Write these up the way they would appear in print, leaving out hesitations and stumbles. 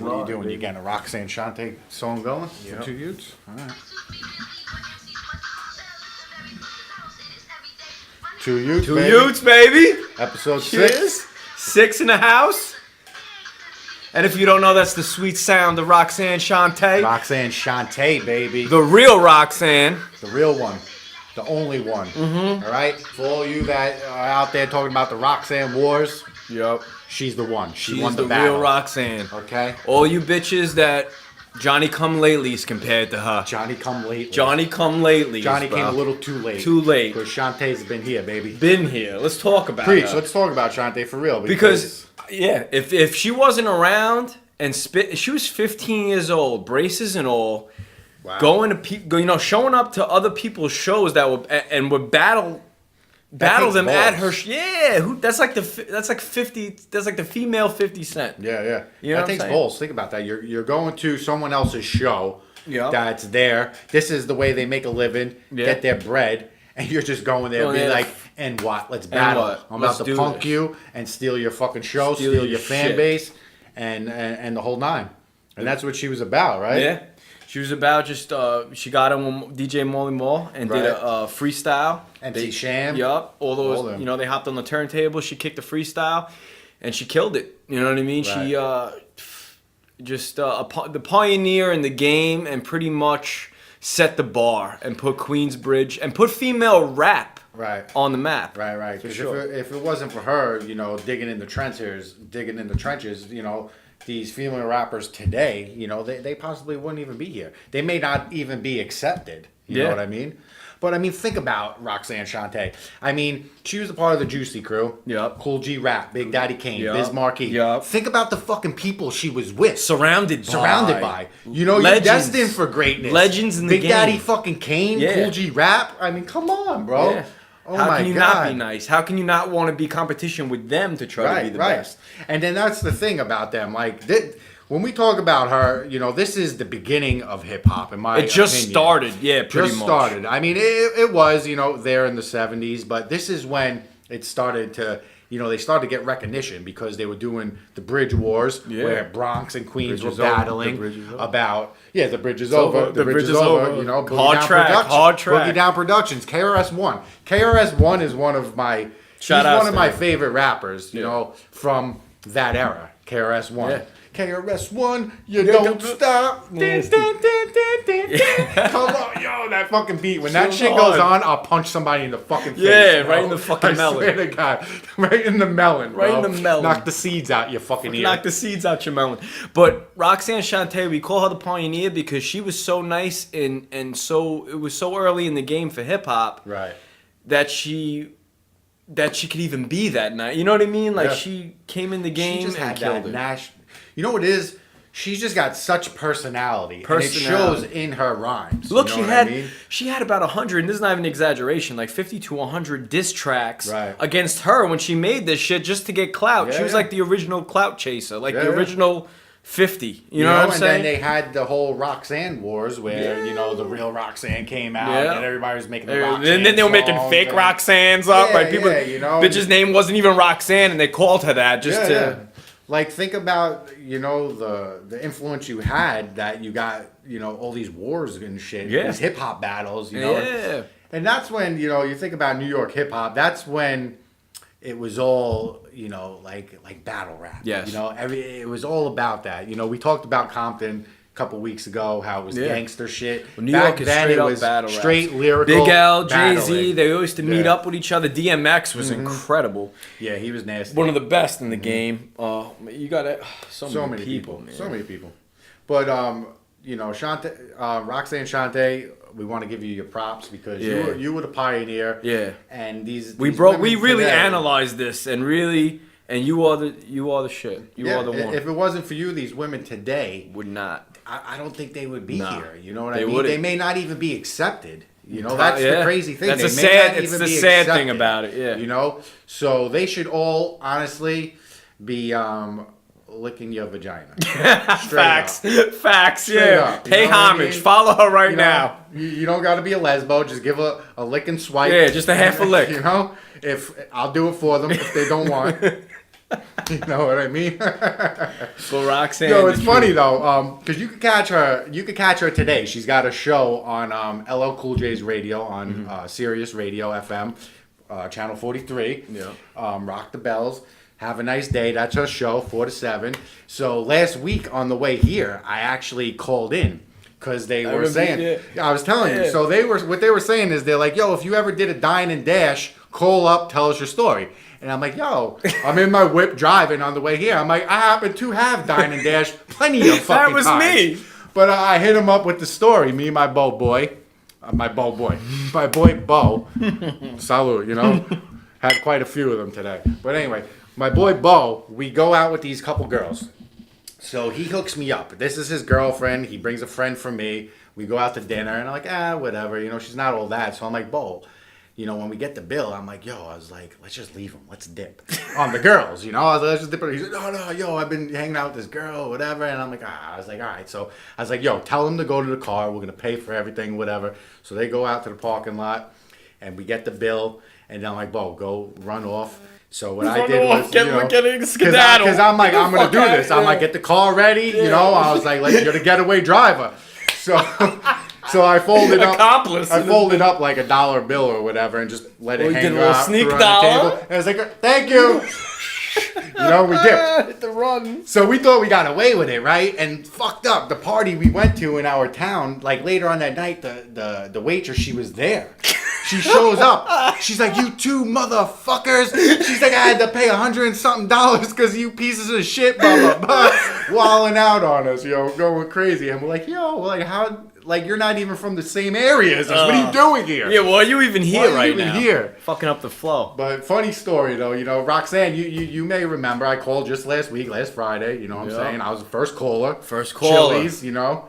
What are you doing? You getting a ROXANNE SHANTE song going? Yep. For 2Yoots? Alright. 2Yoots, Two baby. Yoots, baby. Episode Cheers. 6. 6 in the house. And if you don't know, that's the sweet sound of ROXANNE SHANTE. ROXANNE SHANTE, baby. The real Roxanne. The real one. The only one. Mm-hmm. Alright? For all you that are out there talking about the Roxanne wars, Yep. she's the one. She She's won the the battle. real Roxanne. Okay? All you bitches that Johnny come latelys compared to her. Johnny come late. Johnny come latelys. Johnny bro. came a little too late. Too late. Because Shantae's been here, baby. Been here. Let's talk about Preach. her. Let's talk about Shante for real. Because yeah, if she wasn't around and she was 15 years old, braces and all, wow. going to showing up to other people's shows that would battle them at her. Yeah, that's like the female 50 Cent. Yeah. You know that what takes I'm saying? balls. Think about that. You're going to someone else's show. Yep. That's there. This is the way they make a living, Yeah. get their bread, and you're just going there and be like, and what? Let's battle. what? I'm Let's about to do punk this. you and steal your fucking show, Steal steal your your fan shit. base, and the whole nine. And that's what she was about, right? Yeah. She was about just she got on with DJ Molly Mall and did Right. a freestyle. MC Sham. Yup. All All them. those, they hopped on the turntable. She kicked the freestyle, and she killed it. You know what I mean? Right. She the pioneer in the game, and pretty much set the bar and put Queensbridge and put female rap Right. on the map. Right. Because sure. if it wasn't for her, digging in the trenches, these female rappers today, they possibly wouldn't even be here. They may not even be accepted. You know what I mean? But I mean, think about ROXANNE SHANTE. I mean, she was a part of the Juicy Crew. Yep. Cool G Rap, Big Daddy Kane, Yep. Biz Markie. Yep. Think about the fucking people she was with. Surrounded by. You're Legends. destined for greatness. Legends in the Big game. Daddy fucking Kane, Yeah. Cool G Rap. I mean, come on, bro. Yeah. Oh How my can you God. not be nice? How can you not want to be competition with them to try to be the best? And then that's the thing about them. Like, when we talk about her, this is the beginning of hip hop, in my opinion. It just started, yeah, pretty Just much. started. I mean, it was, there in the 70s, but this is when it started to, they started to get recognition because they were doing the Bridge Wars, where Bronx and Queens Bridge were is over. battling The bridge is over. about, the bridge is over, The bridge is over. Boogie Hard Down track, Productions, hard track. Boogie Down Productions, KRS-One. KRS-One is one of my, Shout he's outs one of to my him. favorite rappers, Yeah. from that era. KRS-One. Yeah. KRS-One, you don't stop. Nasty. Come on, yo, that fucking beat. When that So shit goes hard. on, I'll punch somebody in the fucking face. Yeah, bro. right in the fucking I melon. swear to God. Right in the melon, bro. Right in the melon. Knock the seeds out your fucking ear. Knock the seeds out your melon. But ROXANNE SHANTE, we call her the pioneer because she was so nice and so it was so early in the game for hip hop Right. that she could even be that night. You know what I mean? Like Yeah. she came in the game She just and had killed that it. You know what it is? She's just got such personality. And it Personality. shows in her rhymes. Look, you she know had what I mean? she had about 100, and this is not even an exaggeration, like 50 to 100 diss tracks Right. against her when she made this shit just to get clout. Yeah, she was yeah. like the original clout chaser, like Yeah, the yeah. original 50. You know what I'm and saying? then they had the whole Roxanne wars where, Yeah. the real Roxanne came out Yeah. and everybody was making the Roxanne And then they were making songs fake and- Roxannes up. Yeah, like people, yeah, bitch's name wasn't even Roxanne, and they called her that just to. Yeah. Like, think about, the influence you had that you got, all these wars and shit. Yeah. These hip-hop battles, Yeah. And that's when, you think about New York hip-hop, that's when it was all, like battle rap. Yes. It was all about that. We talked about Compton a couple weeks ago, how it was Yeah. gangster shit. Well, New York is straight up battle rap. straight lyrical Big L, Jay-Z, battling. they used to meet Yeah. up with each other. DMX was incredible. Yeah, he was nasty. One of the best in the game. You got it. So many people, man. So many people. But Shante, ROXANNE SHANTE, we want to give you your props because Yeah. you were the pioneer. Yeah. And these We women really today- analyzed this and you are the shit. You Yeah, are the one. if it wasn't for you, these women today, Would not. I don't think they would be Nah, here. You know what I they mean? wouldn't. They may not even be accepted. That's the Yeah. crazy thing. That's They may not it's even the be sad thing accepted, about it. Yeah. So they should all honestly be licking your vagina. Facts. Up. Facts. Straight Yeah. up, you Pay know what I homage. mean? Follow her right You know, now. You don't got to be a lesbo. Just give a lick and swipe. Yeah, just a half a lick. If I'll do it for them if they don't want. You know what I mean? Well, Roxanne. Yo, it's funny though, because you could catch her. You could catch her today. She's got a show on LL Cool J's radio on Sirius Radio FM, channel 43. Yeah. Rock the Bells. Have a nice day. That's her show, 4 to 7. So last week on the way here, I actually called in because they were saying. Yeah, I was telling you. So what they were saying is they're like, yo, if you ever did a dine and dash, call up, tell us your story. And I'm like, yo, I'm in my whip driving on the way here. I'm like, I happen to have dine and dash plenty of fucking times. That was me. But I hit him up with the story. Me and my boy. My boy Bo. Salute, you know. Had quite a few of them today. But anyway, my boy Bo, we go out with these couple girls. So he hooks me up. This is his girlfriend. He brings a friend for me. We go out to dinner. And I'm like, whatever. You know, she's not all that. So I'm like, Bo. You know, when we get the bill, I'm like, I was like, let's just leave them. Let's dip. On the girls, you know? I was like, let's just dip. He's like, no, yo, I've been hanging out with this girl, whatever. And I'm like, I was like, all right. So I was like, yo, tell them to go to the car. We're going to pay for everything, whatever. So they go out to the parking lot, and we get the bill. And then I'm like, Bo, go run off. So what I did was, we're getting skedaddle. Because I'm like, I'm going to do this. I'm like, get the car ready. You know, I was like, you're the getaway driver. So I folded up. I folded up like $1 bill or whatever, and just let it hang out. Sneak on dollar. the table. And I was like, "Thank you." You know, we dipped. Hit the run. So we thought we got away with it, right? And fucked up. The party we went to in our town, like later on that night, the waitress, she was there. She shows up. She's like, "You two motherfuckers." She's like, "I had to pay $100 and something because you pieces of shit, blah blah blah," walling out on us, going crazy. And we're like, how? Like, you're not even from the same area as us. What are you doing here? Yeah, why are you even here right now? Here? Fucking up the flow. But funny story, though. You know, Roxanne, you may remember, I called just last Friday. You know what I'm saying? I was the first caller. Chili's, you know.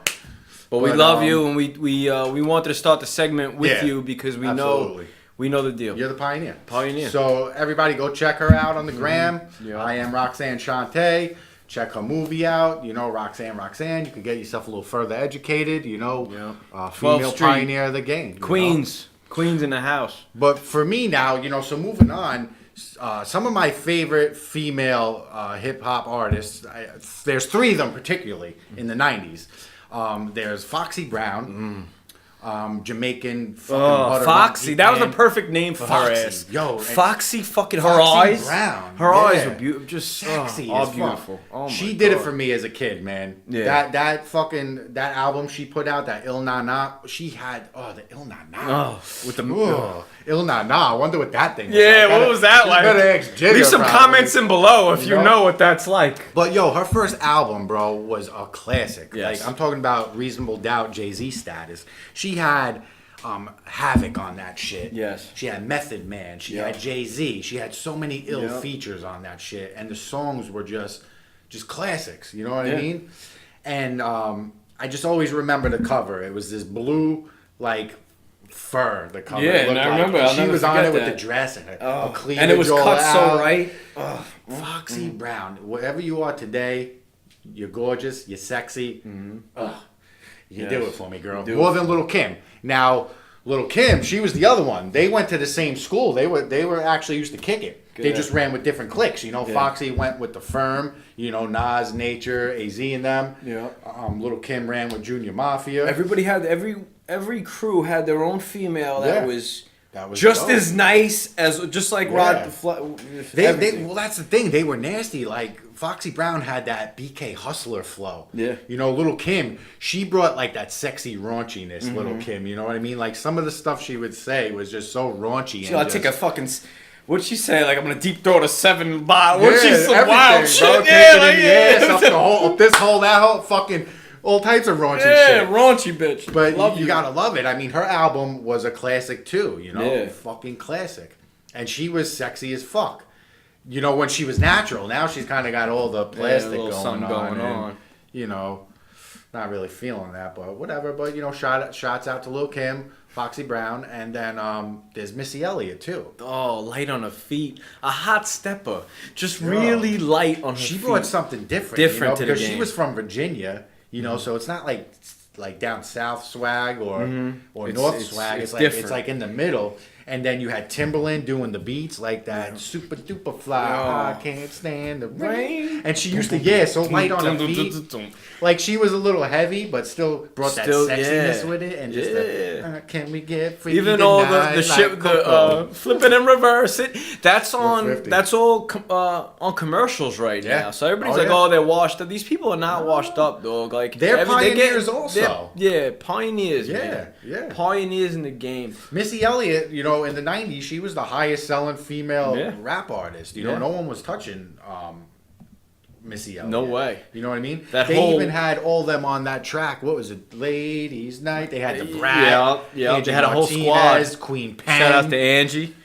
But we love you, and we wanted to start the segment with you because we know the deal. You're the pioneer. Pioneer. So everybody go check her out on the gram. Yeah. I am ROXANNE SHANTE. Check her movie out, you know, Roxanne. You could get yourself a little further educated, you know. Female pioneer of the game. Queens in the house. But for me now, you know, so moving on, some of my favorite female hip-hop artists, there's 3 of them particularly in the 90s. There's Foxy Brown. Jamaican fucking Foxy. That was a perfect name for her ass. Yo, Foxy fucking her Foxy eyes. Brown. Her eyes were beautiful. Just sexy all as beautiful. Fuck. Oh my she God. did it for me as a kid, man. Yeah. That album she put out, that Il Na Na, she had the Il Na Na. With the Il Na Na. I wonder what that thing was like. what was that like? Leave some comments in below if you know what that's like. But yo, her first album, bro, was a classic. Yes. Like, I'm talking about Reasonable Doubt, Jay-Z status. She had Havoc on that shit. Yes. She had Method Man. She had Jay-Z. She had so many ill features on that shit, and the songs were just classics. You know what I mean? And I just always remember the cover. It was this blue like fur. The cover. Yeah, and I remember. And she was on it with the dress and a cleavage, and it was cut so right. Foxy Brown, wherever you are today, you're gorgeous. You're sexy. You do it for me, girl. More than Little Kim. Now, Little Kim, she was the other one. They went to the same school. They were actually used to kick it. Good. They just ran with different cliques. You know, Foxy went with the Firm. You know, Nas, Nature, AZ, and them. Yeah. Little Kim ran with Junior Mafia. Everybody had every crew had their own female that was just dope. As nice as just like Rod. Well, that's the thing. They were nasty. Like Foxy Brown had that BK Hustler flow. Yeah. You know, Little Kim, she brought like that sexy raunchiness. Little Kim, you know what I mean? Like some of the stuff she would say was just so raunchy. I'll take a fucking. What'd she say? Like, I'm gonna deep throat a 7 bottle. What'd she say? Wild shit. Bro, up this hole, that hole, fucking. All types of raunchy shit. Yeah, raunchy bitch. But you gotta love it. I mean, her album was a classic too, you know? Yeah. Fucking classic. And she was sexy as fuck. You know, when she was natural. Now she's kind of got all the plastic going on. And, you know, not really feeling that, but whatever. But, you know, shots out to Lil' Kim, Foxy Brown, and then there's Missy Elliott too. Oh, light on her feet. A hot stepper. Just really light on her feet. She brought something different to the game. Because she was from Virginia. You know, so it's not like down south swag or north swag. It's like in the middle. And then you had Timberland doing the beats like that super duper fly. I can't stand the rain. And she used to so light on the beat. Like she was a little heavy, but still brought that sexiness with it. And just can we get free? Even all the shit, the flipping and reverse it. That's on. That's all on commercials right now. So everybody's like, oh, they're washed up. These people are not washed up, dog. Like they're pioneers also. Pioneers. Man. Pioneers in the game. Missy Elliott, you know, in the '90s, she was the highest selling female rap artist. You know, no one was touching Missy Elliott. No way. You know what I mean? They even had all them on that track. What was it? Ladies' Night. They had the Brat. Yeah. They had a whole squad. Queen Pen. Shout out to Angie.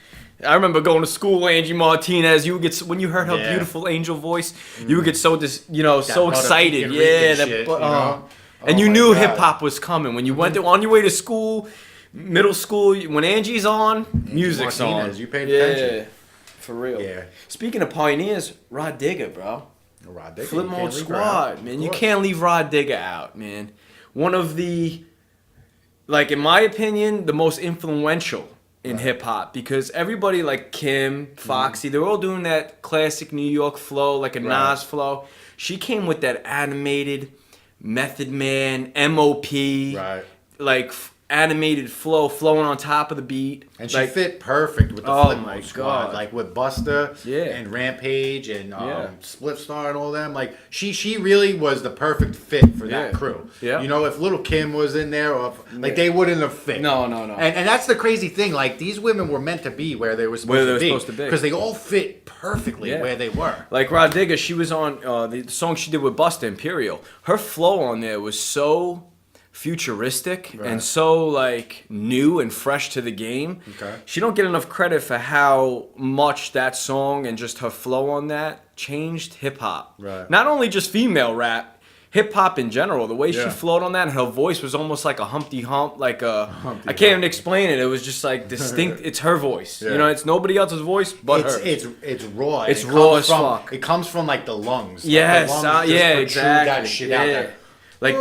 I remember going to school, Angie Martinez. You would get when you heard her beautiful angel voice, you would get so so excited. Yeah, and you knew hip hop was coming when you went on your way to school, middle school. When Angie's on, music's on. You paid attention. Yeah, for real. Yeah. Speaking of pioneers, RAH DIGGA, bro. RAH DIGGA. Flip Mode Squad, man. You can't leave RAH DIGGA out, man. One of the, like in my opinion, the most influential in hip hop, because everybody like Kim, Foxy, they're all doing that classic New York flow, like a Nas flow. She came with that animated Method Man, M.O.P., like animated flow, flowing on top of the beat. And she fit perfect with the Flip Mode Squad, like with Busta and Rampage and Split Star and all them. Like she really was the perfect fit for that crew. You know, if Little Kim was in there, or if, like they wouldn't have fit. No. And that's the crazy thing. Like these women were meant to be where they were supposed to be because they all fit perfectly where they were. Like RAH DIGGA, she was on the song she did with Busta, Imperial. Her flow on there was so futuristic and so like new and fresh to the game. She don't get enough credit for how much that song and just her flow on that changed hip hop. Not only just female rap, hip hop in general. The way she flowed on that, and her voice was almost like a Humpty Hump, like a I can't even explain it. It was just like distinct. It's her voice. You know, it's nobody else's voice but hers. It's raw. It's raw as fuck. It comes from like the lungs. Yes, like the lungs exactly. That shit out there. Like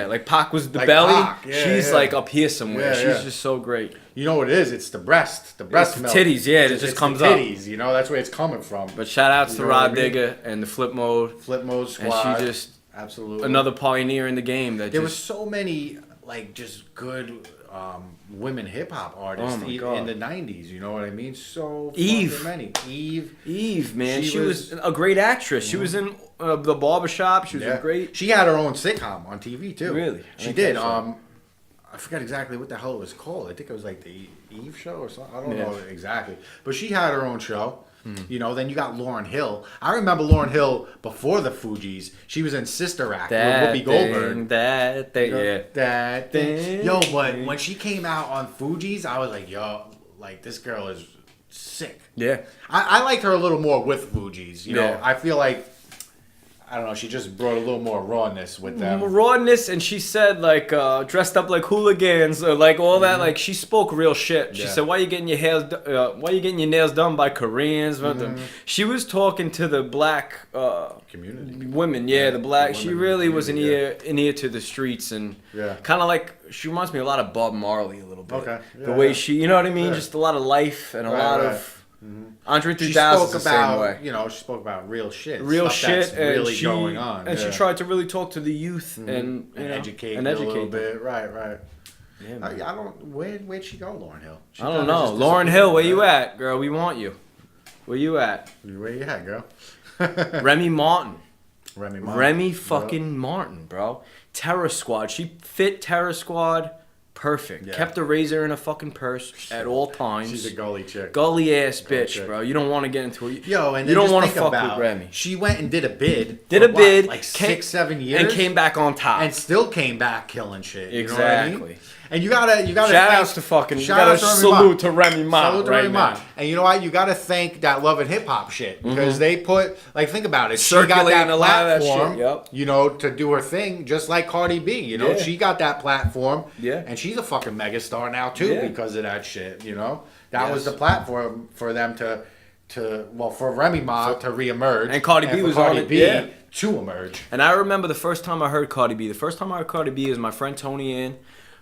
like Pac was the belly. She's like up here somewhere. She's just so great. You know what it is? It's the breast. The breast milk. Titties, it just comes up. Titties, you know, that's where it's coming from. But shout outs to RAH DIGGA and the Flip Mode Squad. And she just another pioneer in the game. There was so many like just good women hip hop artists in the '90s. You know what I mean? So many. Eve, man, she was a great actress. She was in the barbershop. She was great. She had her own sitcom on TV too. Really? She did. I forgot exactly what the hell it was called. I think it was like the Eve Show or something. I don't know exactly. But she had her own show. You know, then you got Lauryn Hill. I remember Lauryn Hill before the Fugees. She was in Sister Act with Whoopi Goldberg. That thing. Yo, but when she came out on Fugees, I was like, yo, like this girl is sick. Yeah. I liked her a little more with Fugees. You know, I feel like, I don't know, she just brought a little more rawness with them. Rawness, and she said, like, dressed up like hooligans, or like all that. Like, she spoke real shit. She said, why you getting your nails done by Koreans? She was talking to the black community. Women, the black. She really was an ear to the streets, and kind of like, she reminds me a lot of Bob Marley a little bit. The way she, you know what I mean? Just a lot of life and a lot of... Andre 3000 same way. You know, she spoke about real shit. Real shit, that's really going on. And she tried to really talk to the youth and educate them a little bit. Right. Yeah, I don't. Where'd she go, Lauryn Hill? I don't know. Lauryn Hill, where you at, girl? We want you. Where you at? Where you at, girl? Remy Martin. Remy fucking Martin, bro. Terror Squad. She fit Terror Squad. Perfect. Kept a razor in a fucking purse at all times. She's a gully chick. Gully ass bitch, bro. You don't want to get into it. Yo, and you don't want to fuck with Remy. She went and did a bid. Like 6-7 years. And came back on top. And still came back killing shit. Exactly. You know what I mean? And you gotta shout outs to fucking salute to Remy Ma. Salute to Remy Ma. And you know what? You gotta thank that Love and Hip Hop shit, because they put, like, think about it. She got that platform, you know, to do her thing, just like Cardi B. You know, she got that platform. And she's a fucking megastar now too because of that shit. You know, that was the platform for them for Remy Ma to reemerge, and Cardi B was on it. To emerge. And I remember the first time I heard Cardi B. The first time I heard Cardi B is my friend Tony Ann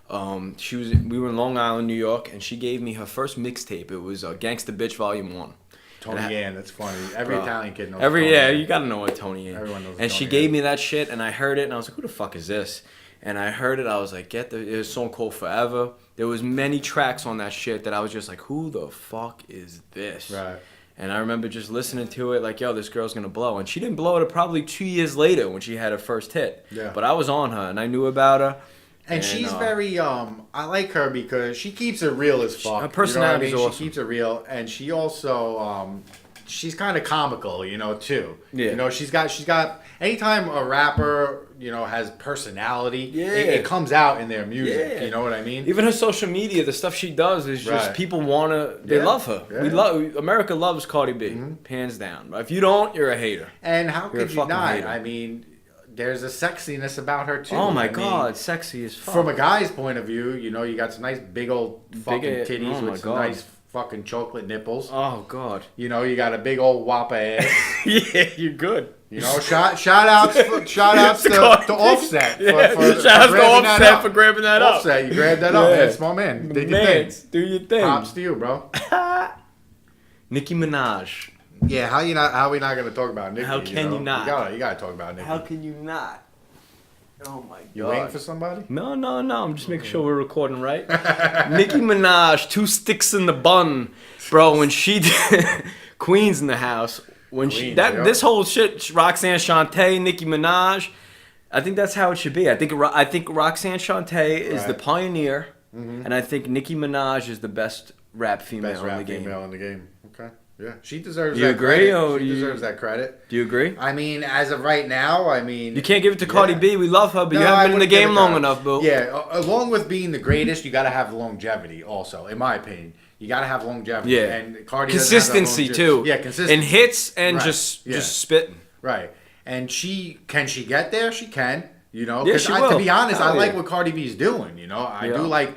We were in Long Island, New York, and she gave me her first mixtape. It was Gangsta Bitch Volume 1. Tony Ann, that's funny. Every Italian kid knows. You gotta know what Tony Ann. Everyone knows. And she gave me that shit, and I heard it, and I was like, "Who the fuck is this?" And I heard it, I was like, there's a song called Forever. There was many tracks on that shit that I was just like, who the fuck is this? Right. And I remember just listening to it, like, yo, this girl's gonna blow. And she didn't blow it probably 2 years later when she had her first hit. Yeah. But I was on her, and I knew about her. And she's very, I like her because she keeps it real as fuck. Her personality's awesome. She keeps it real, and she also, she's kind of comical, you know, too. Yeah. You know, she's got, anytime a rapper, you know, has personality, it comes out in their music, you know what I mean? Even her social media, the stuff she does is just, people they love her. Yeah. America loves Cardi B, hands down. If you don't, you're a hater. And how could you not? Hater. I mean, there's a sexiness about her, too. Oh, my God, sexy as fuck. From a guy's point of view, you know, you got some nice big old fucking titties with some nice fucking chocolate nipples. Oh, God. You know, you got a big old whopper ass. Yeah, you're good. You know, shout outs to Offset. Shout outs to Offset for grabbing that up. Offset, you grabbed that up, man. Small man. Did your thing. Do your thing. Props to you, bro. Nicki Minaj. Yeah, how are we not gonna talk about Nicki? How can you not? You gotta talk about Nicki. How can you not? Oh my God. You waiting for somebody? No. I'm just making sure we're recording right. Nicki Minaj, 2 sticks in the bun, bro. When she did Queens in the house, this whole shit, Roxanne Shante, Nicki Minaj, I think that's how it should be. I think Roxanne Shante is the pioneer, and I think Nicki Minaj is the best rap female in the game. Female in the game. Okay. Yeah, she deserves. Do you that agree? Credit. She deserves that credit. Do you agree? I mean, as of right now, you can't give it to Cardi B. We love her, but you haven't been in the game long enough, boo. Yeah, along with being the greatest, you got to have longevity. Also, in my opinion, you got to have longevity. Yeah, and Cardi consistency too. Yeah, consistency and hits and just spitting. Right, and can she get there? She can. You know, yeah, she will. To be honest, I like what Cardi B's doing. You know, I do like.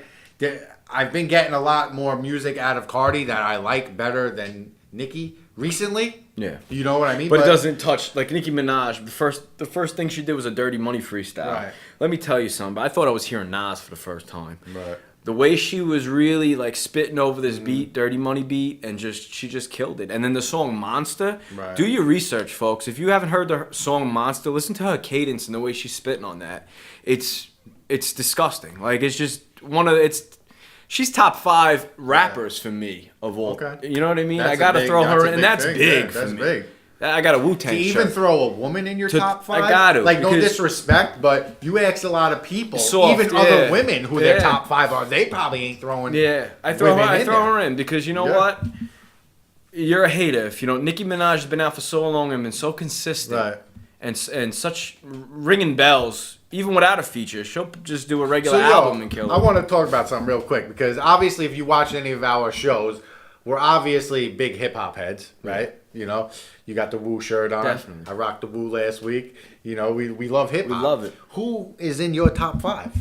I've been getting a lot more music out of Cardi that I like better than Nicki recently. Yeah, you know what I mean. But it doesn't touch like Nicki Minaj. The first thing she did was a Dirty Money freestyle. Right. Let me tell you something. I thought I was hearing Nas for the first time. Right. The way she was really like spitting over this beat, Dirty Money beat, and she just killed it. And then the song Monster. Right. Do your research, folks. If you haven't heard the song Monster, listen to her cadence and the way she's spitting on that. It's disgusting. Like it's just she's top 5 rappers for me of all. Okay. You know what I mean? I gotta throw her in, and that's big for me. That's big. I got a Wu-Tang shirt. To even throw a woman in your top 5? I got to. Like, no disrespect, but you ask a lot of people, even other women who their top 5 are, they probably ain't throwing I throw her in because you know what? You're a hater. If you know, Nicki Minaj has been out for so long and been so consistent. Right. And such ringing bells. Even without a feature, she'll just do a regular album and kill it. I want to talk about something real quick because obviously, if you watch any of our shows, we're obviously big hip hop heads, right? You know, you got the Wu shirt on. Definitely. I rocked the Wu last week. You know, we love hip hop. We love it. Who is in your top 5?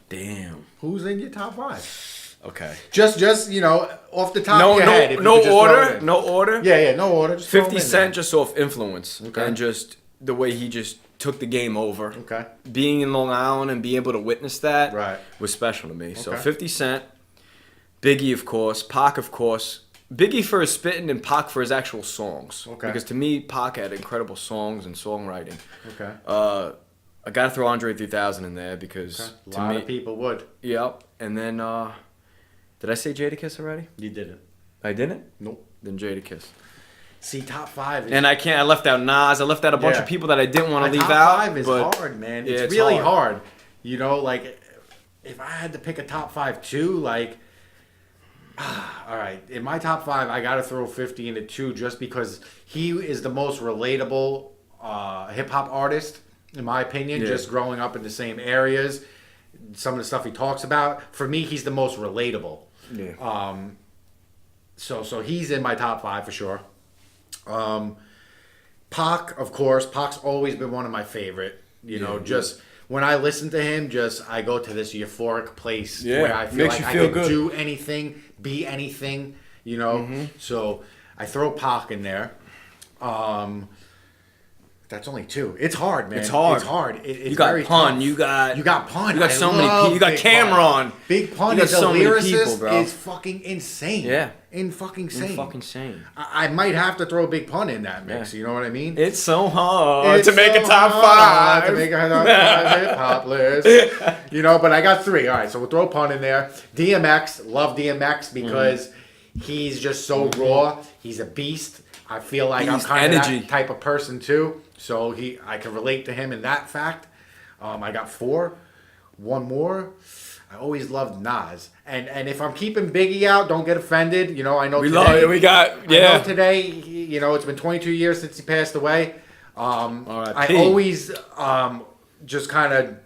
Damn. Who's in your top 5? Okay. Just you know, off the top of your head. No order. No order. Yeah, no order. Just 50 Cent just off influence and just the way he just took the game over. Okay. Being in Long Island and being able to witness that was special to me. So 50 Cent, Biggie, of course, Pac, of course. Biggie for his spitting and Pac for his actual songs. Okay. Because to me, Pac had incredible songs and songwriting. Okay. I got to throw Andre 3000 in there because a lot of people would. Yep. And then, did I say Jadakiss already? You didn't. I didn't? Nope. Then Jadakiss. See, top 5 is... And I left out Nas. I left out a bunch of people that I didn't want to leave out. Top 5 is hard, man. It's really hard. You know, like, if I had to pick a top 5 too, like... all right, in my top 5, I got to throw 50 into 2 just because he is the most relatable hip-hop artist, in my opinion, just growing up in the same areas. Some of the stuff he talks about. For me, he's the most relatable. Yeah. So he's in my top 5 for sure. Pac, of course. Pac's always been one of my favorite. You know, just when I listen to him, I go to this euphoric place where I feel like I can do anything, be anything. You know, so I throw Pac in there. That's only 2. It's hard, man. It's hard. It's hard. It's you got very Pun. tough. You got Pun. You got so many people. You got Big Cameron. Big Pun You got is a so many lyricist. people, bro. Is fucking insane. Yeah. Fucking insane. I might have to throw Big Pun in that mix. You know what I mean? It's so hard to make so a top hard 5. To make a top 5 hip hop list. You know, but I got 3. All right, so we'll throw Pun in there. DMX, love DMX because he's just so raw. He's a beast. I feel like I'm kind of that type of person too. So I can relate to him in that fact. I got 4. One more. I always loved Nas. And if I'm keeping Biggie out, don't get offended. You know, I know We today, love it. We got, I know today, you know, it's been 22 years since he passed away. I always just kind of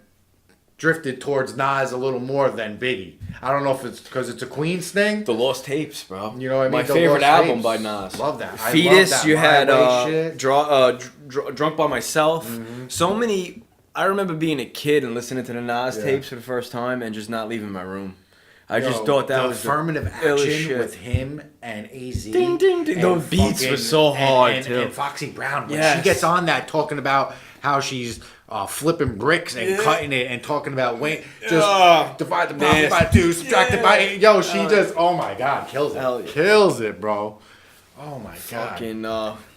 drifted towards Nas a little more than Biggie. I don't know if it's because it's a Queens thing. The Lost Tapes, bro. You know what I mean? My The favorite Lost album Tapes. by Nas. Love that. Fetus, I love that. you had shit. Drunk by Myself. So many. I remember being a kid and listening to the Nas tapes for the first time and just not leaving my room. I just thought that was affirmative action with him and AZ. Ding, ding, ding. Those beats were so hard too. And Foxy Brown, when she gets on that, talking about how she's flipping bricks and cutting it and talking about just divide the profit by 2, subtract it by 8. Yo, she just, oh my God, kills it. Kills it, bro. Oh my God. Fucking,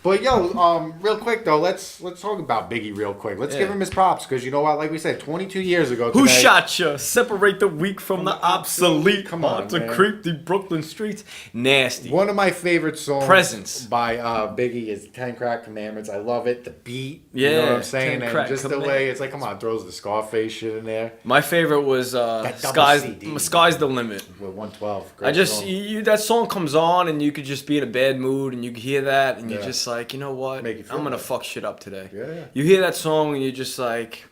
But yo, real quick though, let's talk about Biggie real quick. Let's give him his props because you know what? Like we said, 22 years ago today. Who shot you? Separate the weak from the obsolete. Come on, to man. creep the Brooklyn streets. Nasty. One of my favorite songs Presence. by Biggie is 10 Crack Commandments. I love it. The beat. Yeah, You know what I'm saying? 10 And Crack just the way it's like, come on, throws the Scarface shit in there. My favorite was double CD. Sky's the Limit. With 112. I just that song comes on and you could just be in a bad mood and you could hear that and you're just like, you know what? I'm gonna fuck shit up today. Yeah. You hear that song and you're just like,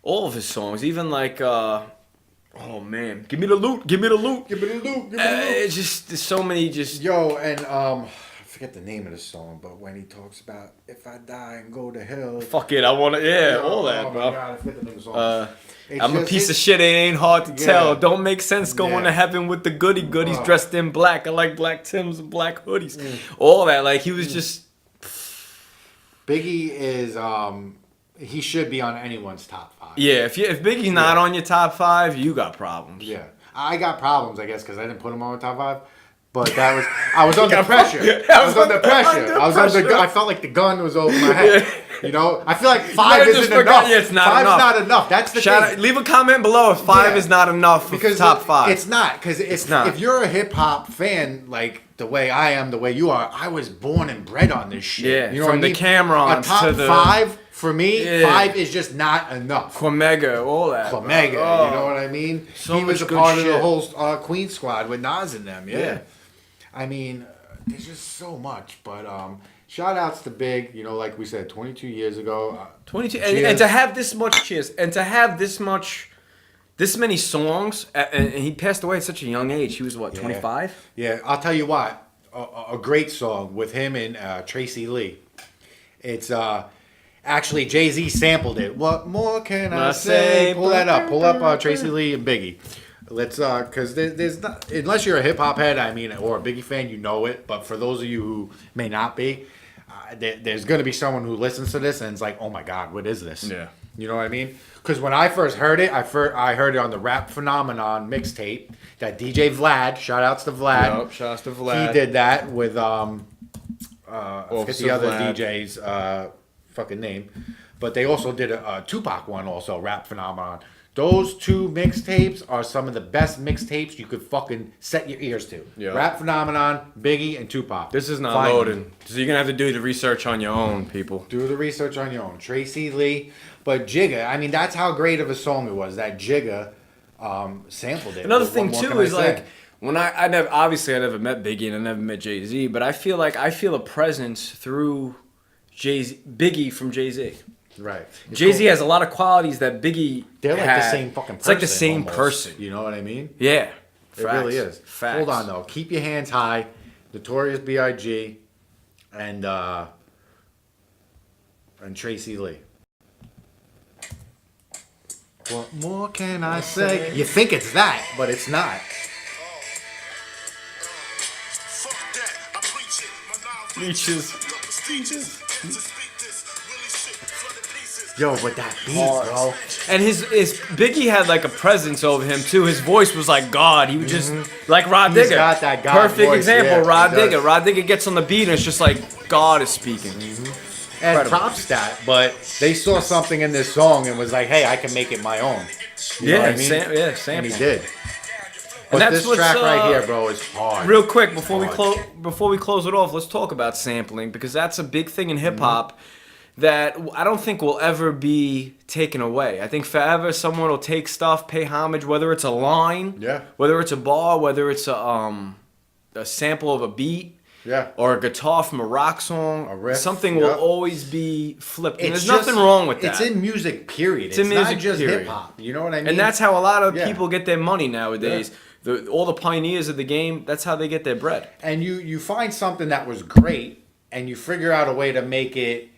all of his songs, even like, oh man, give me the loot, give me the loot, give me the loot, give me the loot. It's just there's so many just. Yo, and I forget the name of the song, but when he talks about if I die and go to hell. Fuck it, I wanna all that, bro. Oh my God, I forget the name of the song. I'm a piece of shit, it ain't hard to tell. Don't make sense going to heaven with the goodies dressed in black. I like black Timbs and black hoodies. All that, like he was just. Biggie is, he should be on anyone's top 5. Yeah, if Biggie's not on your top 5, you got problems. Yeah. I got problems, I guess, because I didn't put him on my top 5. But that was, I was under pressure. I was under pressure. I felt like the gun was over my head. You know, I feel like 5 isn't enough. Yeah, it's not 5's enough. not enough. That's the thing. Leave a comment below if 5 is not enough for top 5. It's not, because if you're a hip hop fan, like the way I am, the way you are, I was born and bred on this shit. Yeah, you know from what I mean? the Camerons a top to the 5 for me, 5 is just not enough. Quamega, all that. Quamega, you know what I mean? So he was a much good part of the shit. whole Queen squad with Nas in them. Yeah. I mean, there's just so much, but shout outs to Big, you know, like we said, 22 years ago. 22, and to have this much cheers, and to have this many songs, and he passed away at such a young age. He was what, 25? Yeah, I'll tell you what, a great song with him and Tracy Lee. It's actually Jay-Z sampled it. What more can I say? Pull that up. Pull up Tracy Lee and Biggie. Let's because there's not, unless you're a hip hop head, I mean, or a Biggie fan, you know it. But for those of you who may not be, there's gonna be someone who listens to this and it's like, oh my God, what is this? Yeah. You know what I mean? Because when I first heard it, I heard it on the Rap Phenomenon mixtape that DJ VLAD, shout outs to VLAD. Yep, shout outs to VLAD. He did that with I forget the other VLAD. DJ's fucking name, but they also did a Tupac one also, Rap Phenomenon. Those 2 mixtapes are some of the best mixtapes you could fucking set your ears to. Yeah. Rap Phenomenon, Biggie, and Tupac. This is not Find loading. them. So you're going to have to do the research on your own, people. Do the research on your own. Tracy Lee. But Jigga, I mean, that's how great of a song it was. That Jigga sampled it. Another What thing, more too, can I is say? like, when I never met Biggie and I never met Jay-Z, but I feel a presence through Biggie from Jay-Z. Right. Jay-Z has a lot of qualities that Biggie They're like had. the same fucking person. It's like the same almost. person. You know what I mean? Yeah. It really is. Facts. Hold on though. Keep your hands high. Notorious B.I.G. and Tracy Lee. What more can I say? You think it's that, but it's not. Leeches. Yo, but that beat, bro. And his Biggie had like a presence over him too. His voice was like God. He would just like RAH He's Digga. got that God Perfect voice, example. yeah, RAH he does. Digga. RAH Digga gets on the beat and it's just like God is speaking. And Incredible. props that, but they saw something in this song and was like, hey, I can make it my own. You know what I mean? Sample. And he did. But that's this what's, track right here, bro, is hard. Real quick before we close it off, let's talk about sampling because that's a big thing in hip hop that I don't think will ever be taken away. I think forever someone will take stuff, pay homage, whether it's a line, whether it's a bar, whether it's a sample of a beat. Yeah. Or a guitar from a rock song. A riff. Something will always be flipped. And there's nothing wrong with that. It's in music, period. It's in music, not just period. hip hop. You know what I mean? And that's how a lot of people get their money nowadays. Yeah. All the pioneers of the game, that's how they get their bread. And you find something that was great, and you figure out a way to make it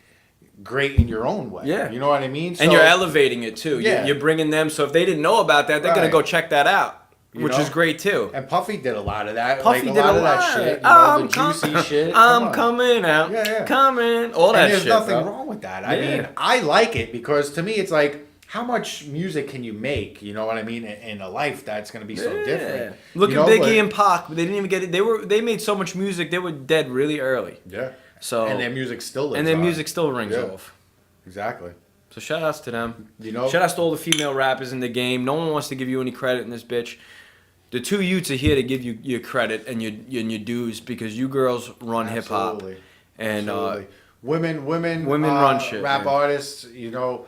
great in your own way. Yeah. You know what I mean? And you're elevating it too. Yeah. You're bringing them. So if they didn't know about that, they're going to go check that out. Which is great too. And Puffy did a lot of that. Puffy like, did a lot of that shit. You know, the juicy shit. I'm coming out. Yeah. Coming. All that shit. And there's nothing wrong with that. I mean, I like it because to me it's like, how much music can you make? You know what I mean? In a life that's going to be so different. Look at Biggie and Pac. They didn't even get it. They made so much music. They were dead really early. Yeah. So and their music still lives and their on. music still rings off. Exactly. So shout outs to them. You know. Shout outs to all the female rappers in the game. No one wants to give you any credit in this bitch. The 2Yoots are here to give you your credit and your dues because you girls run hip hop. And women run shit. Rap artists, you know,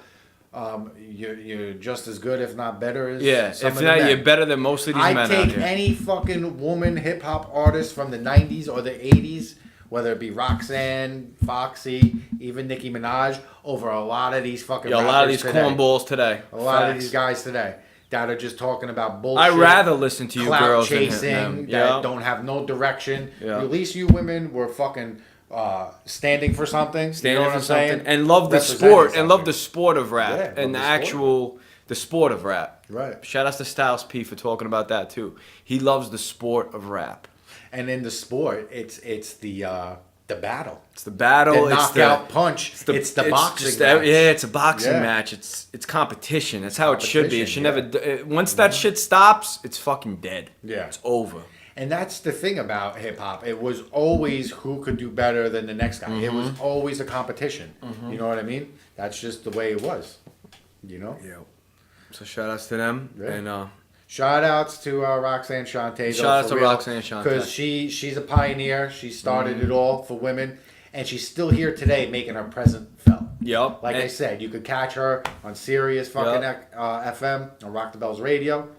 you're just as good, if not better. As if not, you're better than most of these men out here. I take any fucking woman hip hop artist from the '90s or the '80s, whether it be Roxanne, Foxy, even Nicki Minaj, over a lot of these fucking. A lot of these cornballs today. A lot of these guys today that are just talking about bullshit. I'd rather listen to you girls chasing that don't have no direction. At least you women were fucking standing for something. Standing for something. Saying? And love the sport. And love the sport of rap. And the sport of rap. Right. Shout out to Styles P for talking about that too. He loves the sport of rap. And in the sport, it's the battle. It's the battle. The knockout punch. It's the boxing match. Yeah, it's a boxing match. It's competition. That's how it should be. It should never. Once that shit stops, it's fucking dead. Yeah, it's over. And that's the thing about hip hop. It was always who could do better than the next guy. It was always a competition. You know what I mean? That's just the way it was. You know. Yeah. So shout outs to them and. Shout outs to Roxanne Shante. Shout outs to Roxanne Shante. Because she's a pioneer. She started it all for women. And she's still here today making her presence felt. Yep. Like I said, you could catch her on Sirius fucking FM, on Rock the Bells Radio.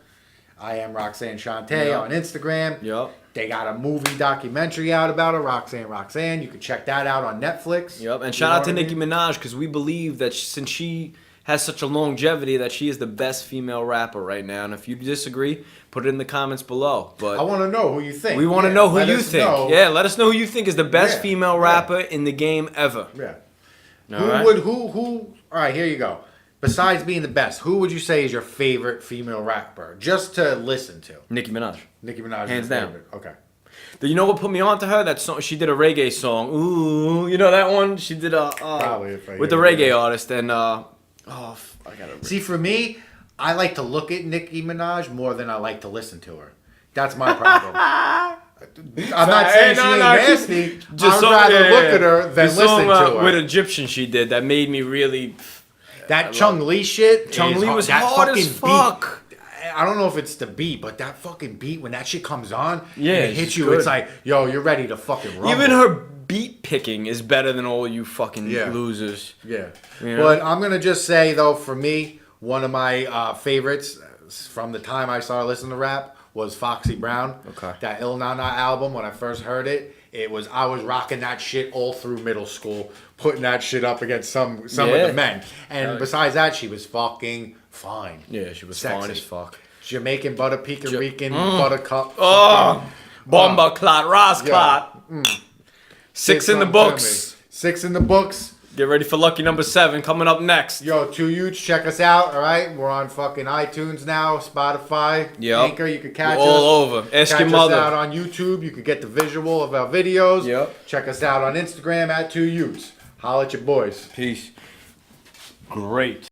I am Roxanne Shante on Instagram. Yep. They got a movie documentary out about her, Roxanne. You can check that out on Netflix. Yep. And shout out to Nicki Minaj because we believe that since she has such a longevity that she is the best female rapper right now. And if you disagree, put it in the comments below. But I want to know who you think. We want to know who you think. Let us know who you think is the best female rapper in the game ever. Yeah. All right, here you go. Besides being the best, who would you say is your favorite female rapper? Just to listen to. Nicki Minaj. Nicki Minaj. Hands down. Favorite. Okay. You know what put me on to her? That song. She did a reggae song. Ooh, you know that one? She did Probably with the reggae artist and I gotta. See, for me, I like to look at Nicki Minaj more than I like to listen to her. That's my problem. I'm not saying she ain't nasty. I'd rather look at her than listen to her. With Egyptian she did that made me really. That Chung Lee shit. Chung Lee was hard as fuck. I don't know if it's the beat, but that fucking beat, when that shit comes on, and it hits you, it's like, yo, you're ready to fucking rumble. Even her beat picking is better than all you fucking losers. Yeah. You know? But I'm going to just say, though, for me, one of my favorites from the time I started listening to rap was Foxy Brown. Okay. That Il Na Na album, when I first heard it, I was rocking that shit all through middle school, putting that shit up against some of the men. And besides that, she was fucking fine. Yeah, she was sexy. fine as fuck. Jamaican butter, Puerto Rican buttercup. Oh, bomba clot, Ras clot. 6 in the books. 6 in the books. Get ready for lucky number 7 coming up next. Yo, 2Yoots, check us out, all right? We're on fucking iTunes now, Spotify, Anchor. You can catch us all over. Ask your mother. Catch us out on YouTube. You can get the visual of our videos. Yep. Check us out on Instagram at 2Yoots. Holla at your boys. Peace. great.